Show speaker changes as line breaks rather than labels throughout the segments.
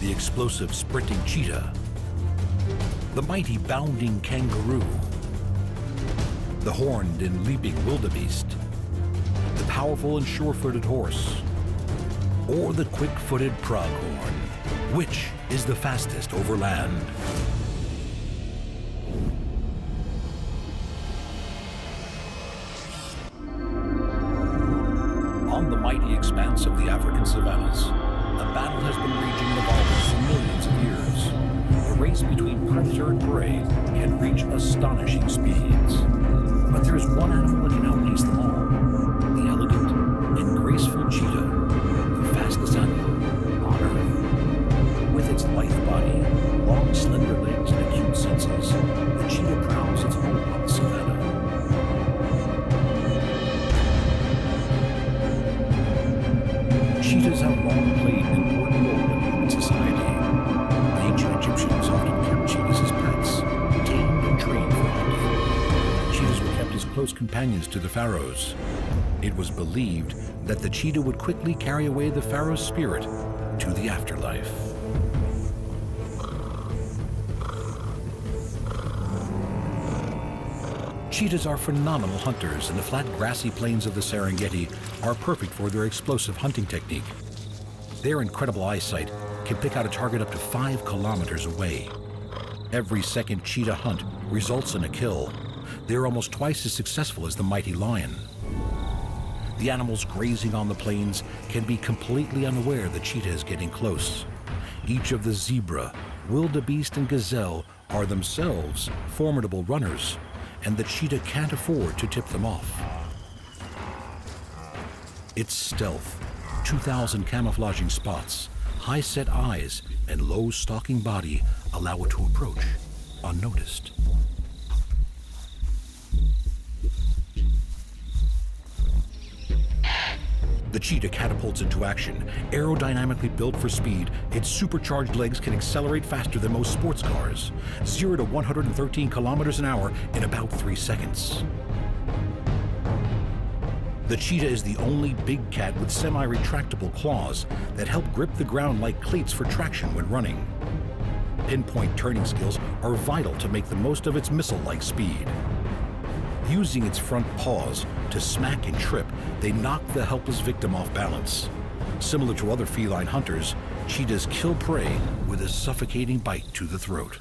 the explosive sprinting cheetah, the mighty bounding kangaroo, the horned and leaping wildebeest, the powerful and sure-footed horse, or the quick-footed pronghorn. Which is the fastest over land? On the mighty expanse of the African savannas, a battle has been raging in the volcans for millions of years. The race between predator and prey can reach astonishing speeds. But there's one animal that can outpace them all: the elegant and graceful cheetah, the fastest animal on Earth. With its lithe body, long slender legs, and acute senses, the cheetah prowls its home on the savanna. Cheetahs have long played an important role in human society. The ancient Egyptians often kept cheetahs as pets, tamed and trained for hunting. Cheetahs were kept as close companions to the pharaohs. It was believed that the cheetah would quickly carry away the pharaoh's spirit to the afterlife. Cheetahs are phenomenal hunters, and the flat grassy plains of the Serengeti are perfect for their explosive hunting technique. Their incredible eyesight can pick out a target up to 5 kilometers away. Every second cheetah hunt results in a kill. They're almost twice as successful as the mighty lion. The animals grazing on the plains can be completely unaware the cheetah is getting close. Each of the zebra, wildebeest, and gazelle are themselves formidable runners, and the cheetah can't afford to tip them off. Its stealth, 2,000 camouflaging spots, high-set eyes, and low stalking body allow it to approach unnoticed. The cheetah catapults into action. Aerodynamically built for speed, its supercharged legs can accelerate faster than most sports cars, 0 to 113 kilometers an hour in about 3 seconds. The cheetah is the only big cat with semi-retractable claws that help grip the ground like cleats for traction when running. Pinpoint turning skills are vital to make the most of its missile-like speed. Using its front paws to smack and trip, they knock the helpless victim off balance. Similar to other feline hunters, cheetahs kill prey with a suffocating bite to the throat.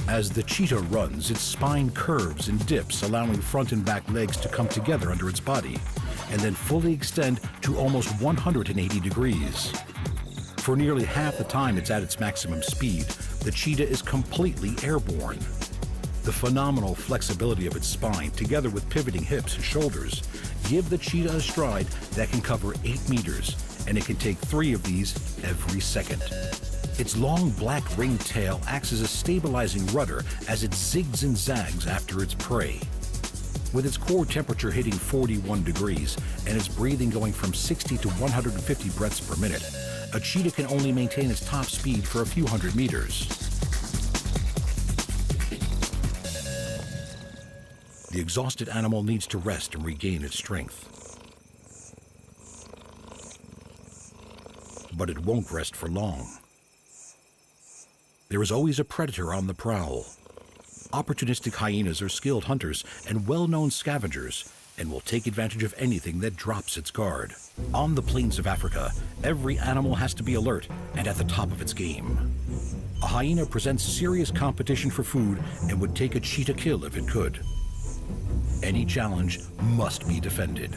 As the cheetah runs, its spine curves and dips, allowing front and back legs to come together under its body, and then fully extend to almost 180 degrees. For nearly half the time it's at its maximum speed, the cheetah is completely airborne. The phenomenal flexibility of its spine, together with pivoting hips and shoulders, give the cheetah a stride that can cover 8 meters, and it can take 3 of these every second. Its long black ringed tail acts as a stabilizing rudder as it zigs and zags after its prey. With its core temperature hitting 41 degrees and its breathing going from 60 to 150 breaths per minute, a cheetah can only maintain its top speed for a few hundred meters. The exhausted animal needs to rest and regain its strength. But it won't rest for long. There is always a predator on the prowl. Opportunistic hyenas are skilled hunters and well-known scavengers, and will take advantage of anything that drops its guard. On the plains of Africa, every animal has to be alert and at the top of its game. A hyena presents serious competition for food and would take a cheetah kill if it could. Any challenge must be defended.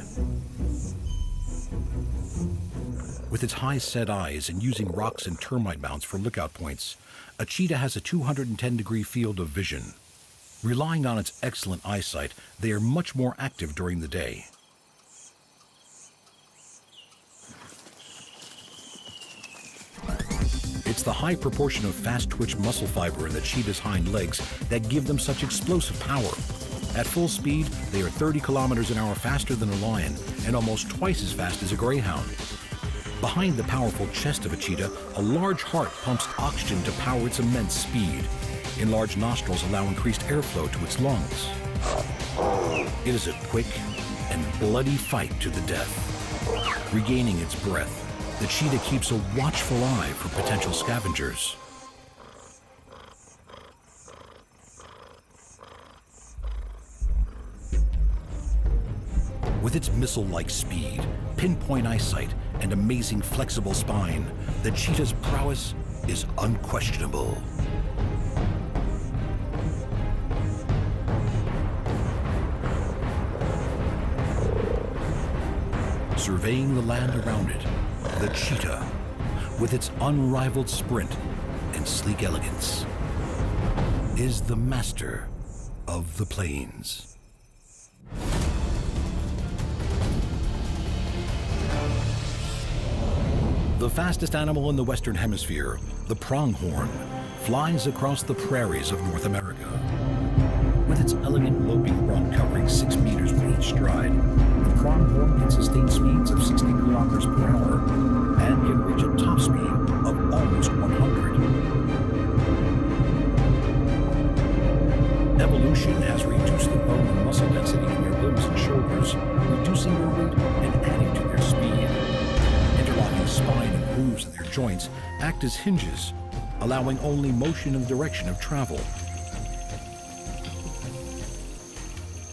With its high-set eyes and using rocks and termite mounds for lookout points, a cheetah has a 210-degree field of vision. Relying on its excellent eyesight, they are much more active during the day. It's the high proportion of fast-twitch muscle fiber in the cheetah's hind legs that give them such explosive power. At full speed, they are 30 kilometers an hour faster than a lion and almost twice as fast as a greyhound. Behind the powerful chest of a cheetah, a large heart pumps oxygen to power its immense speed. Enlarged nostrils allow increased airflow to its lungs. It is a quick, and bloody fight to the death. Regaining its breath, the cheetah keeps a watchful eye for potential scavengers. With its missile-like speed, pinpoint eyesight, and amazing flexible spine, the cheetah's prowess is unquestionable. Surveying the land around it, the cheetah, with its unrivaled sprint and sleek elegance, is the master of the plains. The fastest animal in the Western Hemisphere, the pronghorn, flies across the prairies of North America. With its elegant loping run covering 6 meters with each stride, the pronghorn can sustain speeds of 60 kilometers per hour and can reach a top speed of almost 100. Evolution has reduced the bone and muscle density in their limbs and shoulders, reducing their weight and adding to their speed. Interlocking spine and grooves in their joints act as hinges, allowing only motion in the direction of travel.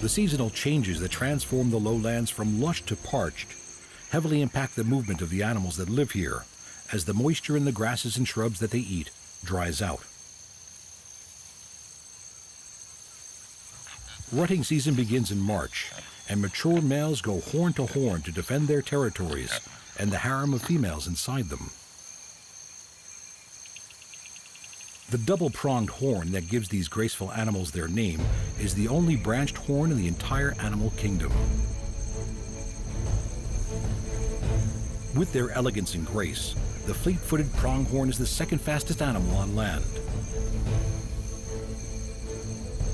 The seasonal changes that transform the lowlands from lush to parched heavily impact the movement of the animals that live here, as the moisture in the grasses and shrubs that they eat dries out. Rutting season begins in March, and mature males go horn to horn to defend their territories and the harem of females inside them. The double-pronged horn that gives these graceful animals their name is the only branched horn in the entire animal kingdom. With their elegance and grace, the fleet-footed pronghorn is the second fastest animal on land.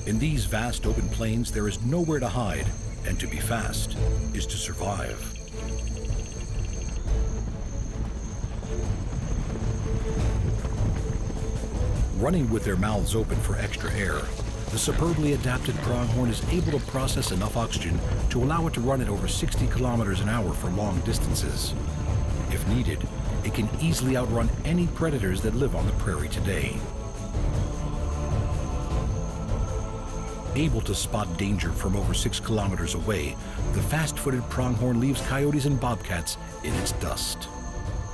In these vast open plains, there is nowhere to hide, and to be fast is to survive. Running with their mouths open for extra air, the superbly adapted pronghorn is able to process enough oxygen to allow it to run at over 60 kilometers an hour for long distances. If needed, it can easily outrun any predators that live on the prairie today. Able to spot danger from over 6 kilometers away, the fast-footed pronghorn leaves coyotes and bobcats in its dust.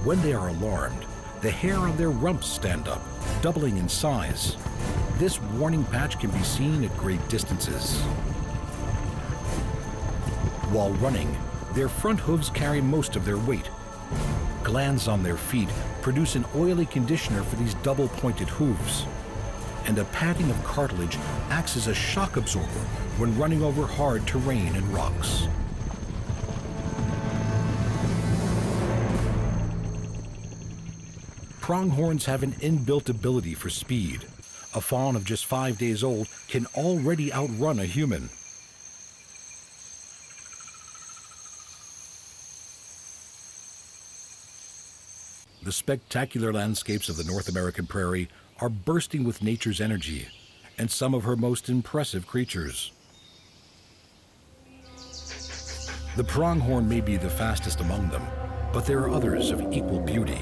When they are alarmed, the hair on their rumps stand up, doubling in size. This warning patch can be seen at great distances. While running, their front hooves carry most of their weight. Glands on their feet produce an oily conditioner for these double-pointed hooves. And a padding of cartilage acts as a shock absorber when running over hard terrain and rocks. Pronghorns have an inbuilt ability for speed. A fawn of just 5 days old can already outrun a human. The spectacular landscapes of the North American prairie are bursting with nature's energy and some of her most impressive creatures. The pronghorn may be the fastest among them, but there are others of equal beauty.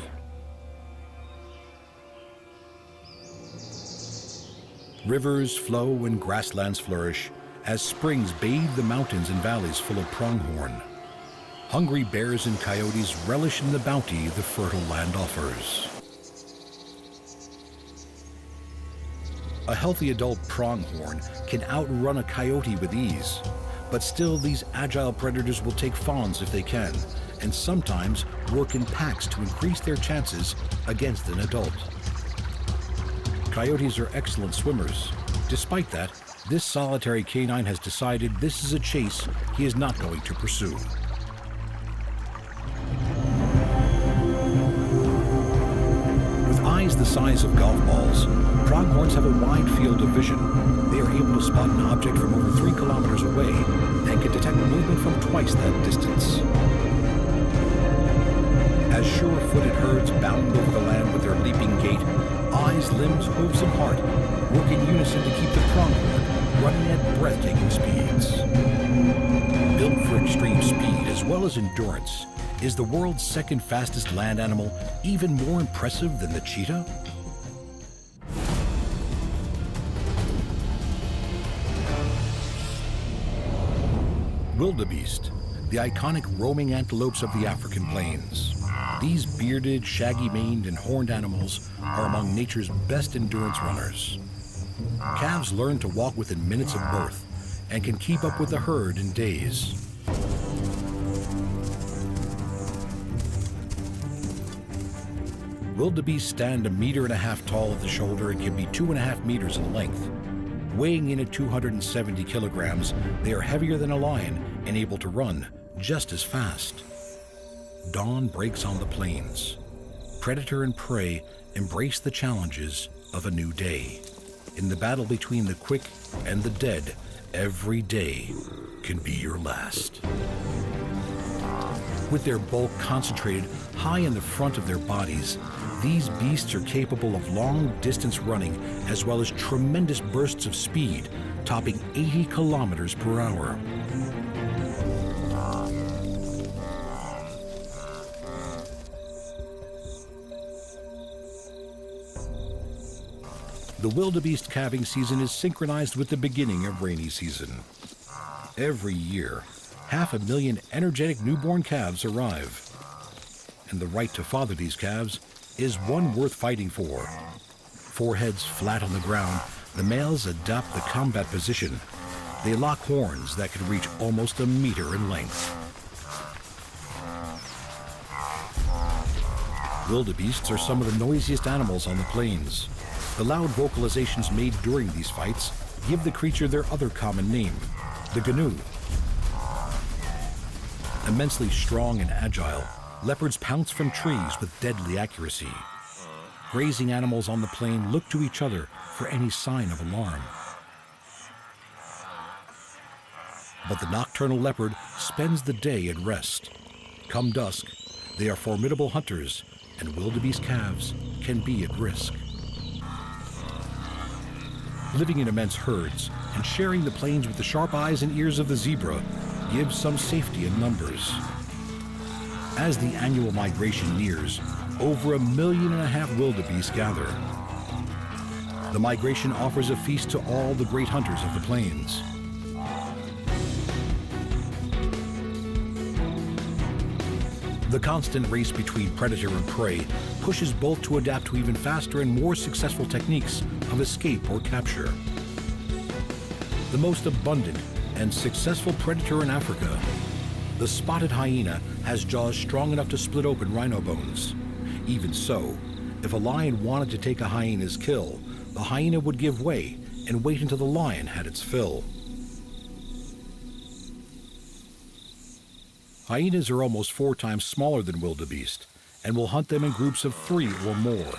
Rivers flow and grasslands flourish as springs bathe the mountains and valleys full of pronghorn. Hungry bears and coyotes relish in the bounty the fertile land offers. A healthy adult pronghorn can outrun a coyote with ease, but still these agile predators will take fawns if they can, and sometimes work in packs to increase their chances against an adult. Coyotes are excellent swimmers. Despite that, this solitary canine has decided this is a chase he is not going to pursue. With eyes the size of golf balls, pronghorns have a wide field of vision. They are able to spot an object from over 3 kilometers away and can detect movement from twice that distance. As sure-footed herds bound over the land with their leaping gait, eyes, limbs, hooves, and heart work in unison to keep the pronghorn running at breathtaking speeds. Built for extreme speed as well as endurance, is the world's second fastest land animal even more impressive than the cheetah? Wildebeest, the iconic roaming antelopes of the African plains. These bearded, shaggy-maned, and horned animals are among nature's best endurance runners. Calves learn to walk within minutes of birth and can keep up with the herd in days. Wildebeest stand 1.5 meters tall at the shoulder and can be 2.5 meters in length. Weighing in at 270 kilograms, they are heavier than a lion and able to run just as fast. Dawn breaks on the plains. Predator and prey embrace the challenges of a new day. In the battle between the quick and the dead, every day can be your last. With their bulk concentrated high in the front of their bodies, these beasts are capable of long-distance running as well as tremendous bursts of speed, topping 80 kilometers per hour. The wildebeest calving season is synchronized with the beginning of rainy season. Every year, 500,000 energetic newborn calves arrive. And the right to father these calves is one worth fighting for. Foreheads flat on the ground, the males adopt the combat position. They lock horns that can reach almost 1 meter in length. Wildebeests are some of the noisiest animals on the plains. The loud vocalizations made during these fights give the creature their other common name, the gnu. Immensely strong and agile, leopards pounce from trees with deadly accuracy. Grazing animals on the plain look to each other for any sign of alarm. But the nocturnal leopard spends the day at rest. Come dusk, they are formidable hunters, and wildebeest calves can be at risk. Living in immense herds and sharing the plains with the sharp eyes and ears of the zebra gives some safety in numbers. As the annual migration nears, over 1.5 million wildebeest gather. The migration offers a feast to all the great hunters of the plains. The constant race between predator and prey pushes both to adapt to even faster and more successful techniques of escape or capture. The most abundant and successful predator in Africa, the spotted hyena has jaws strong enough to split open rhino bones. Even so, if a lion wanted to take a hyena's kill, the hyena would give way and wait until the lion had its fill. Hyenas are almost 4 times smaller than wildebeest and will hunt them in groups of 3 or more.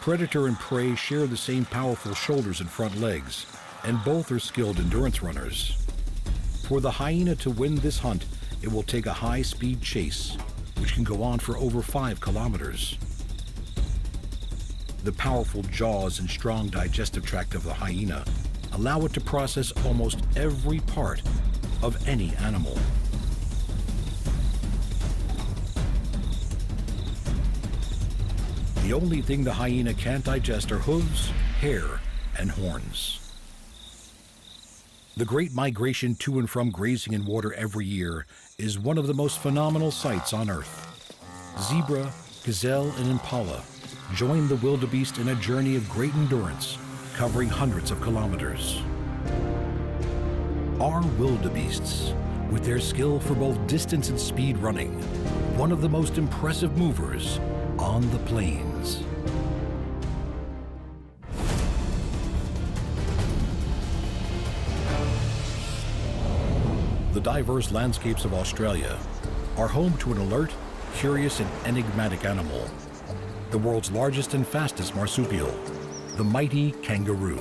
Predator and prey share the same powerful shoulders and front legs, and both are skilled endurance runners. For the hyena to win this hunt, it will take a high-speed chase, which can go on for over 5 kilometers. The powerful jaws and strong digestive tract of the hyena allow it to process almost every part of any animal. The only thing the hyena can't digest are hooves, hair, and horns. The great migration to and from grazing in water every year is one of the most phenomenal sights on Earth. Zebra, gazelle, and impala join the wildebeest in a journey of great endurance, covering hundreds of kilometers. Are wildebeests, with their skill for both distance and speed running, one of the most impressive movers on the plains. The diverse landscapes of Australia are home to an alert, curious, and enigmatic animal, the world's largest and fastest marsupial, the mighty kangaroo.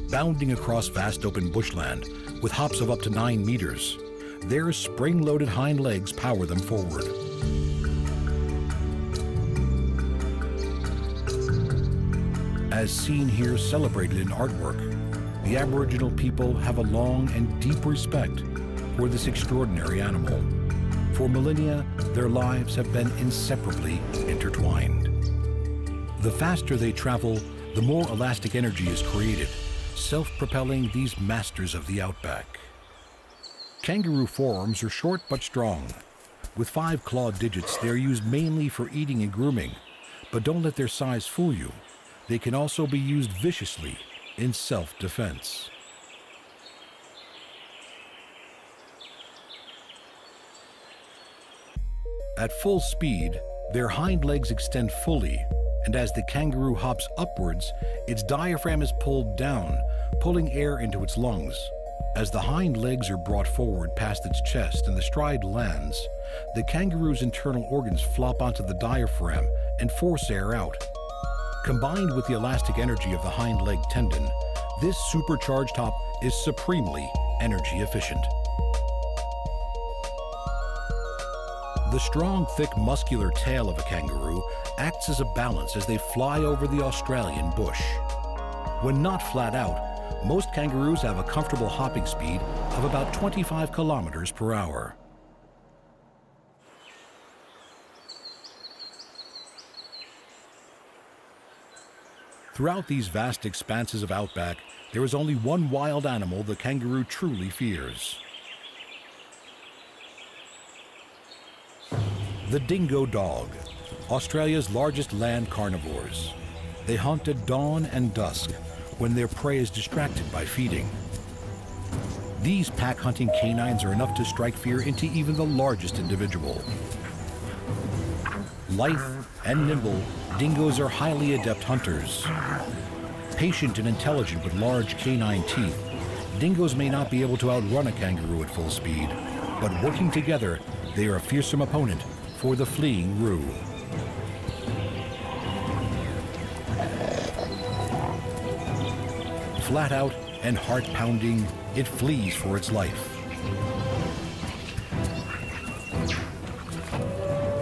Bounding across vast open bushland with hops of up to 9 meters, their spring-loaded hind legs power them forward. As seen here celebrated in artwork, the Aboriginal people have a long and deep respect for this extraordinary animal. For millennia, their lives have been inseparably intertwined. The faster they travel, the more elastic energy is created, self-propelling these masters of the outback. Kangaroo forearms are short but strong. With 5 clawed digits, they are used mainly for eating and grooming, but don't let their size fool you. They can also be used viciously in self-defense. At full speed, their hind legs extend fully, and as the kangaroo hops upwards, its diaphragm is pulled down, pulling air into its lungs. As the hind legs are brought forward past its chest and the stride lands, the kangaroo's internal organs flop onto the diaphragm and force air out. Combined with the elastic energy of the hind leg tendon, this supercharged hop is supremely energy efficient. The strong, thick, muscular tail of a kangaroo acts as a balance as they fly over the Australian bush. When not flat out, most kangaroos have a comfortable hopping speed of about 25 kilometers per hour. Throughout these vast expanses of outback, there is only one wild animal the kangaroo truly fears. The dingo dog, Australia's largest land carnivores. They hunt at dawn and dusk, when their prey is distracted by feeding. These pack-hunting canines are enough to strike fear into even the largest individual. Lithe and nimble, dingoes are highly adept hunters. Patient and intelligent with large canine teeth, dingoes may not be able to outrun a kangaroo at full speed, but working together, they are a fearsome opponent for the fleeing roo. Flat out and heart-pounding, it flees for its life.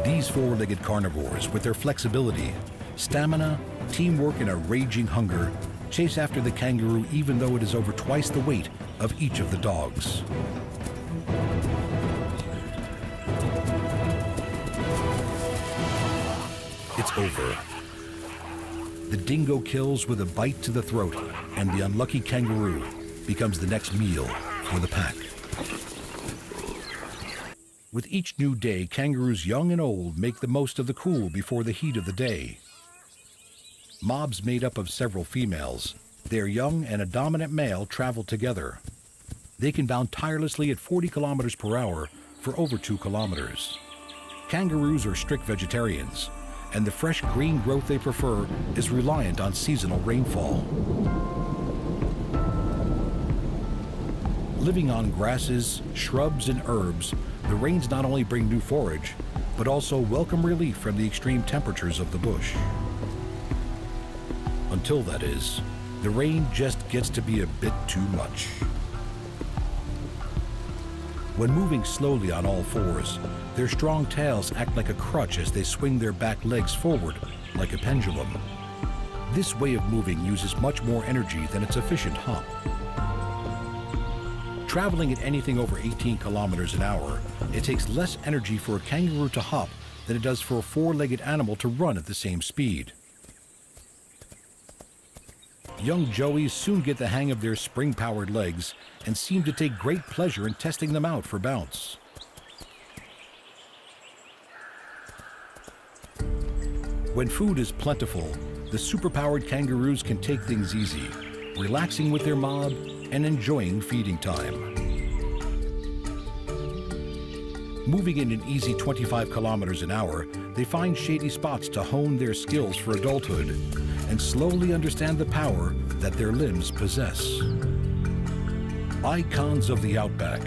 These four-legged carnivores, with their flexibility, stamina, teamwork, and a raging hunger, chase after the kangaroo even though it is over twice the weight of each of the dogs. It's over. The dingo kills with a bite to the throat, and the unlucky kangaroo becomes the next meal for the pack. With each new day, kangaroos young and old make the most of the cool before the heat of the day. Mobs made up of several females, their young and a dominant male travel together. They can bound tirelessly at 40 kilometers per hour for over 2 kilometers. Kangaroos are strict vegetarians, and the fresh green growth they prefer is reliant on seasonal rainfall. Living on grasses, shrubs, and herbs, the rains not only bring new forage, but also welcome relief from the extreme temperatures of the bush. Until, that is, the rain just gets to be a bit too much. When moving slowly on all fours, their strong tails act like a crutch as they swing their back legs forward like a pendulum. This way of moving uses much more energy than its efficient hop. Traveling at anything over 18 kilometers an hour, it takes less energy for a kangaroo to hop than it does for a four-legged animal to run at the same speed. Young joeys soon get the hang of their spring-powered legs and seem to take great pleasure in testing them out for bounce. When food is plentiful, the superpowered kangaroos can take things easy, relaxing with their mob and enjoying feeding time. Moving in an easy 25 kilometers an hour, they find shady spots to hone their skills for adulthood and slowly understand the power that their limbs possess. Icons of the outback,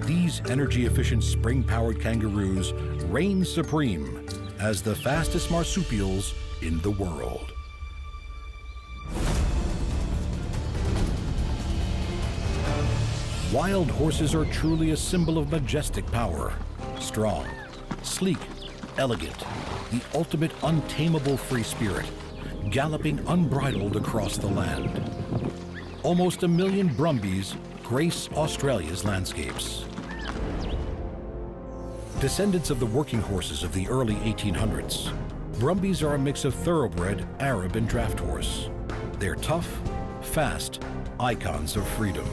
these energy-efficient spring-powered kangaroos reign supreme as the fastest marsupials in the world. Wild horses are truly a symbol of majestic power. Strong, sleek, elegant, the ultimate untamable free spirit, galloping unbridled across the land. Almost 1 million brumbies grace Australia's landscapes. Descendants of the working horses of the early 1800s, brumbies are a mix of thoroughbred, Arab, and draft horse. They're tough, fast, icons of freedom.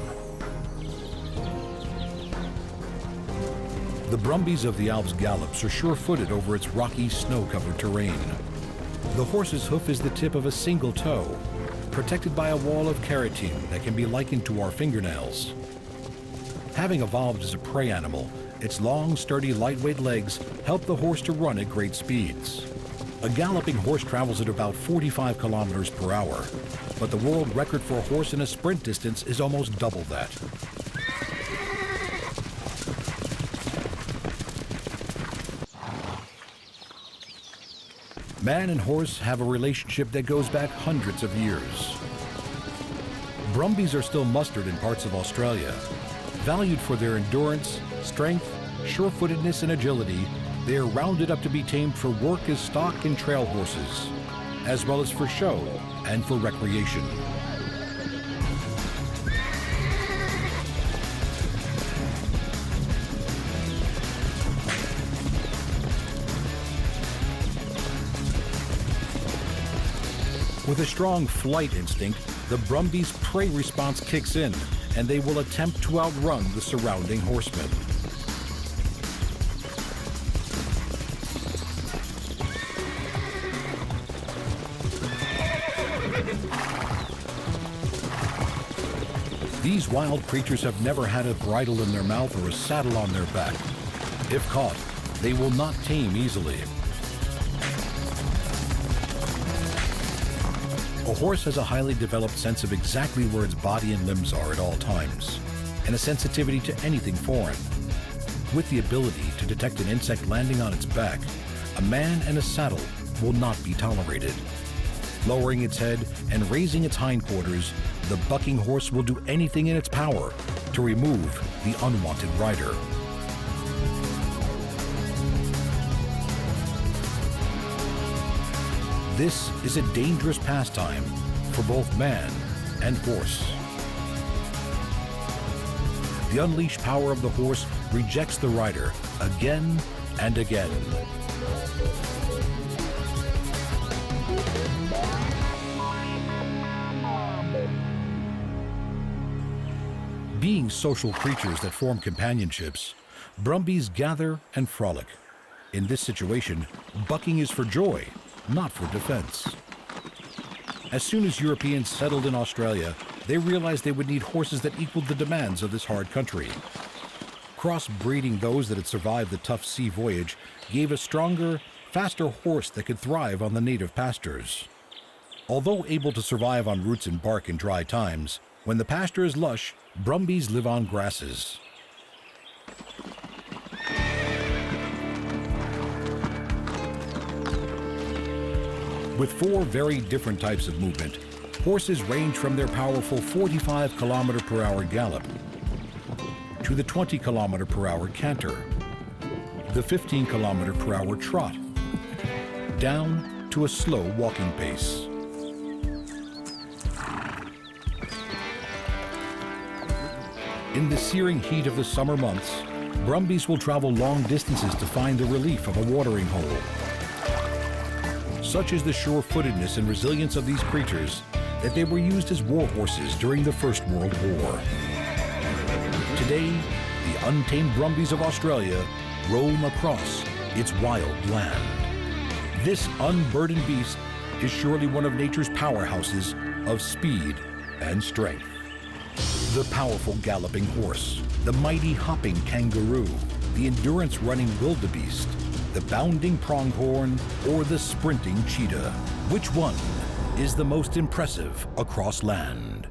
The brumbies of the Alps gallops are sure-footed over its rocky, snow-covered terrain. The horse's hoof is the tip of a single toe, protected by a wall of keratin that can be likened to our fingernails. Having evolved as a prey animal, its long, sturdy, lightweight legs help the horse to run at great speeds. A galloping horse travels at about 45 kilometers per hour, but the world record for a horse in a sprint distance is almost double that. Man and horse have a relationship that goes back hundreds of years. Brumbies are still mustered in parts of Australia. Valued for their endurance, strength, sure-footedness, and agility, they are rounded up to be tamed for work as stock and trail horses, as well as for show and for recreation. With a strong flight instinct, the brumbies' prey response kicks in, and they will attempt to outrun the surrounding horsemen. These wild creatures have never had a bridle in their mouth or a saddle on their back. If caught, they will not tame easily. A horse has a highly developed sense of exactly where its body and limbs are at all times, and a sensitivity to anything foreign. With the ability to detect an insect landing on its back, a man in a saddle will not be tolerated. Lowering its head and raising its hindquarters, the bucking horse will do anything in its power to remove the unwanted rider. This is a dangerous pastime for both man and horse. The unleashed power of the horse rejects the rider again and again. Being social creatures that form companionships, brumbies gather and frolic. In this situation, bucking is for joy, not for defense. As soon as Europeans settled in Australia, they realized they would need horses that equaled the demands of this hard country. Cross-breeding those that had survived the tough sea voyage gave a stronger, faster horse that could thrive on the native pastures. Although able to survive on roots and bark in dry times, when the pasture is lush, brumbies live on grasses. With 4 very different types of movement, horses range from their powerful 45 km/h gallop to the 20 km/h canter, the 15 km/h trot, down to a slow walking pace. In the searing heat of the summer months, brumbies will travel long distances to find the relief of a watering hole. Such is the sure-footedness and resilience of these creatures that they were used as war horses during the First World War. Today, the untamed brumbies of Australia roam across its wild land. This unburdened beast is surely one of nature's powerhouses of speed and strength. The powerful galloping horse, the mighty hopping kangaroo, the endurance-running wildebeest, the bounding pronghorn, or the sprinting cheetah. Which one is the most impressive across land?